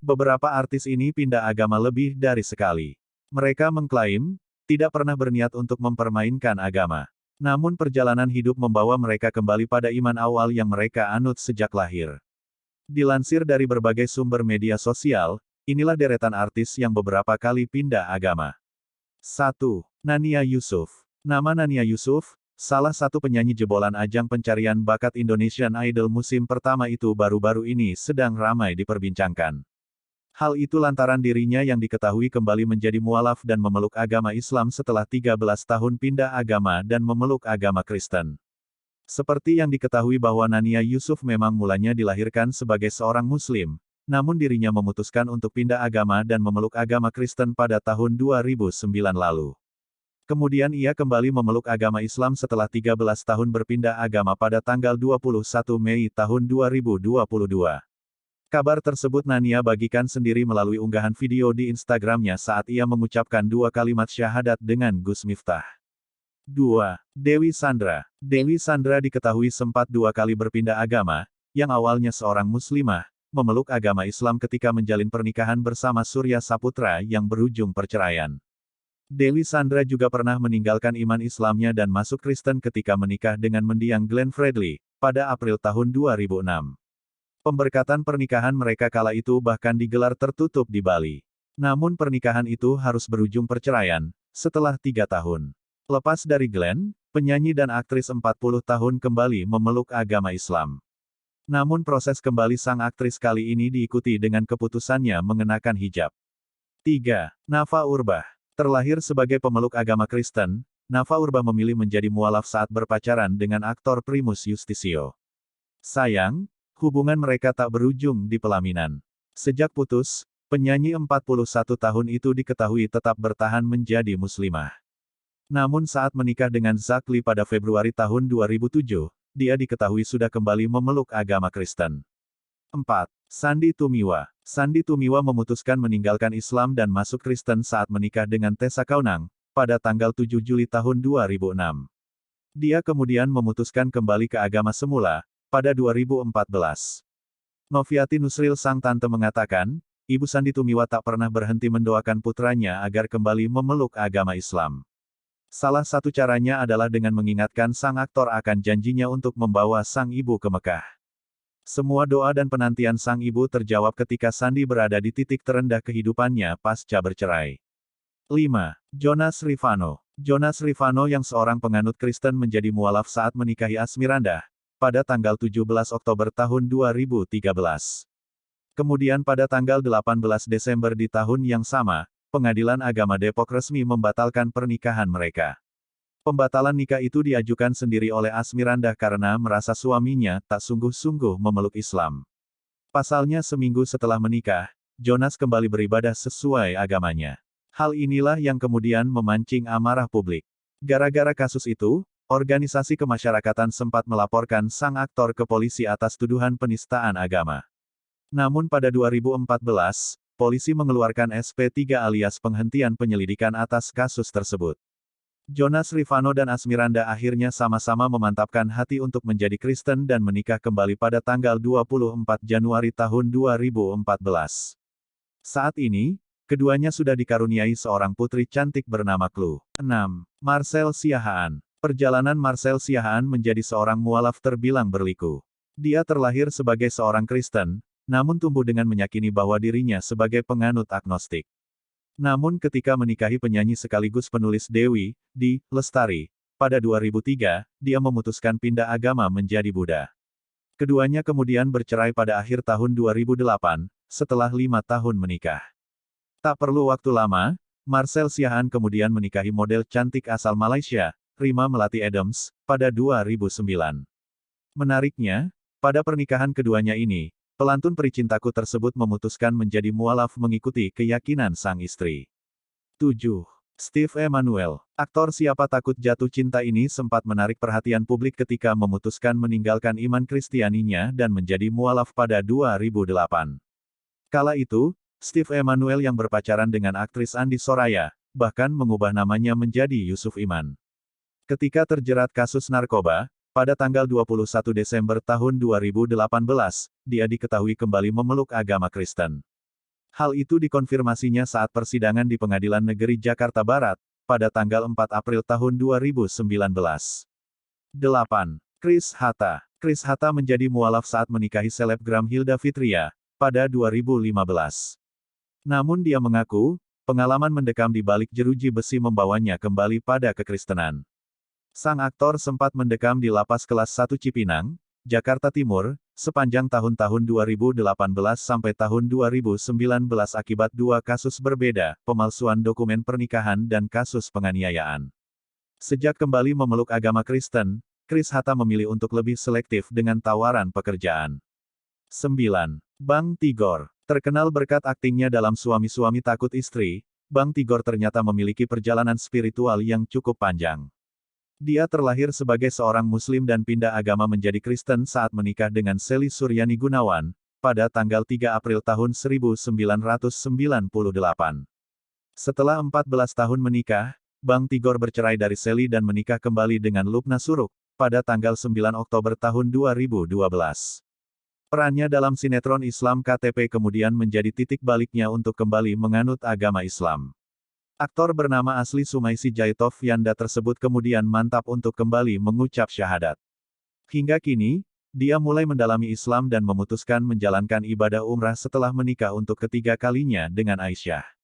Beberapa artis ini pindah agama lebih dari sekali. Mereka mengklaim, tidak pernah berniat untuk mempermainkan agama. Namun perjalanan hidup membawa mereka kembali pada iman awal yang mereka anut sejak lahir. Dilansir dari berbagai sumber media sosial, inilah deretan artis yang beberapa kali pindah agama. 1. Nania Yusuf. Nama Nania Yusuf, salah satu penyanyi jebolan ajang pencarian bakat Indonesian Idol musim pertama itu baru-baru ini sedang ramai diperbincangkan. Hal itu lantaran dirinya yang diketahui kembali menjadi mualaf dan memeluk agama Islam setelah 13 tahun pindah agama dan memeluk agama Kristen. Seperti yang diketahui bahwa Nania Yusuf memang mulanya dilahirkan sebagai seorang Muslim, namun dirinya memutuskan untuk pindah agama dan memeluk agama Kristen pada tahun 2009 lalu. Kemudian ia kembali memeluk agama Islam setelah 13 tahun berpindah agama pada tanggal 21 Mei tahun 2022. Kabar tersebut Nania bagikan sendiri melalui unggahan video di Instagramnya saat ia mengucapkan 2 kalimat syahadat dengan Gus Miftah. 2. Dewi Sandra. Dewi Sandra diketahui sempat 2 kali berpindah agama, yang awalnya seorang muslimah, memeluk agama Islam ketika menjalin pernikahan bersama Surya Saputra yang berujung perceraian. Dewi Sandra juga pernah meninggalkan iman Islamnya dan masuk Kristen ketika menikah dengan mendiang Glenn Fredly, pada April tahun 2006. Pemberkatan pernikahan mereka kala itu bahkan digelar tertutup di Bali. Namun pernikahan itu harus berujung perceraian, setelah 3 tahun. Lepas dari Glenn, penyanyi dan aktris 40 tahun kembali memeluk agama Islam. Namun proses kembali sang aktris kali ini diikuti dengan keputusannya mengenakan hijab. 3. Nafa Urbah. Terlahir sebagai pemeluk agama Kristen, Nafa Urbah memilih menjadi mualaf saat berpacaran dengan aktor Primus Yustisio. Sayang, hubungan mereka tak berujung di pelaminan. Sejak putus, penyanyi 41 tahun itu diketahui tetap bertahan menjadi muslimah. Namun saat menikah dengan Zakli pada Februari tahun 2007, dia diketahui sudah kembali memeluk agama Kristen. 4. Sandy Tumiwa. Sandy Tumiwa memutuskan meninggalkan Islam dan masuk Kristen saat menikah dengan Tessa Kaunang, pada tanggal 7 Juli tahun 2006. Dia kemudian memutuskan kembali ke agama semula, pada 2014. Noviati Nusril sang tante mengatakan, Ibu Sandy Tumiwa tak pernah berhenti mendoakan putranya agar kembali memeluk agama Islam. Salah satu caranya adalah dengan mengingatkan sang aktor akan janjinya untuk membawa sang ibu ke Mekah. Semua doa dan penantian sang ibu terjawab ketika Sandy berada di titik terendah kehidupannya pasca bercerai. 5. Jonas Rifano. Jonas Rifano yang seorang penganut Kristen menjadi mualaf saat menikahi Asmirandah, pada tanggal 17 Oktober tahun 2013. Kemudian pada tanggal 18 Desember di tahun yang sama, Pengadilan Agama Depok resmi membatalkan pernikahan mereka. Pembatalan nikah itu diajukan sendiri oleh Asmirandah karena merasa suaminya tak sungguh-sungguh memeluk Islam. Pasalnya seminggu setelah menikah, Jonas kembali beribadah sesuai agamanya. Hal inilah yang kemudian memancing amarah publik. Gara-gara kasus itu, organisasi kemasyarakatan sempat melaporkan sang aktor ke polisi atas tuduhan penistaan agama. Namun pada 2014, polisi mengeluarkan SP3 alias penghentian penyelidikan atas kasus tersebut. Jonas Rifano dan Asmirandah akhirnya sama-sama memantapkan hati untuk menjadi Kristen dan menikah kembali pada tanggal 24 Januari tahun 2014. Saat ini, keduanya sudah dikaruniai seorang putri cantik bernama Khloe. 6. Marcel Siahaan. Perjalanan Marcel Siahaan menjadi seorang mualaf terbilang berliku. Dia terlahir sebagai seorang Kristen, namun tumbuh dengan meyakini bahwa dirinya sebagai penganut agnostik. Namun ketika menikahi penyanyi sekaligus penulis Dewi, Di Lestari, pada 2003, dia memutuskan pindah agama menjadi Buddha. Keduanya kemudian bercerai pada akhir tahun 2008, setelah 5 tahun menikah. Tak perlu waktu lama, Marcel Siahaan kemudian menikahi model cantik asal Malaysia, Rima Melati Adams, pada 2009. Menariknya, pada pernikahan keduanya ini, pelantun Pericintaku tersebut memutuskan menjadi mualaf mengikuti keyakinan sang istri. 7. Steve Emmanuel. Aktor Siapa Takut Jatuh Cinta ini sempat menarik perhatian publik ketika memutuskan meninggalkan iman Kristianinya dan menjadi mualaf pada 2008. Kala itu, Steve Emmanuel yang berpacaran dengan aktris Andi Soraya, bahkan mengubah namanya menjadi Yusuf Iman. Ketika terjerat kasus narkoba, pada tanggal 21 Desember tahun 2018, dia diketahui kembali memeluk agama Kristen. Hal itu dikonfirmasinya saat persidangan di Pengadilan Negeri Jakarta Barat, pada tanggal 4 April tahun 2019. 8. Chris Hatta. Chris Hatta menjadi mualaf saat menikahi selebgram Hilda Fitria, pada 2015. Namun dia mengaku, pengalaman mendekam di balik jeruji besi membawanya kembali pada kekristenan. Sang aktor sempat mendekam di lapas kelas 1 Cipinang, Jakarta Timur, sepanjang tahun-tahun 2018 sampai tahun 2019 akibat dua kasus berbeda, pemalsuan dokumen pernikahan dan kasus penganiayaan. Sejak kembali memeluk agama Kristen, Chris Hatta memilih untuk lebih selektif dengan tawaran pekerjaan. 9. Bang Tigor. Terkenal berkat aktingnya dalam Suami-Suami Takut Istri, Bang Tigor ternyata memiliki perjalanan spiritual yang cukup panjang. Dia terlahir sebagai seorang Muslim dan pindah agama menjadi Kristen saat menikah dengan Sally Suryani Gunawan, pada tanggal 3 April tahun 1998. Setelah 14 tahun menikah, Bang Tigor bercerai dari Sally dan menikah kembali dengan Lupna Suruk, pada tanggal 9 Oktober tahun 2012. Perannya dalam sinetron Islam KTP kemudian menjadi titik baliknya untuk kembali menganut agama Islam. Aktor bernama asli Sumaisi Jaitov Yanda tersebut kemudian mantap untuk kembali mengucap syahadat. Hingga kini, dia mulai mendalami Islam dan memutuskan menjalankan ibadah umrah setelah menikah untuk ketiga kalinya dengan Aisyah.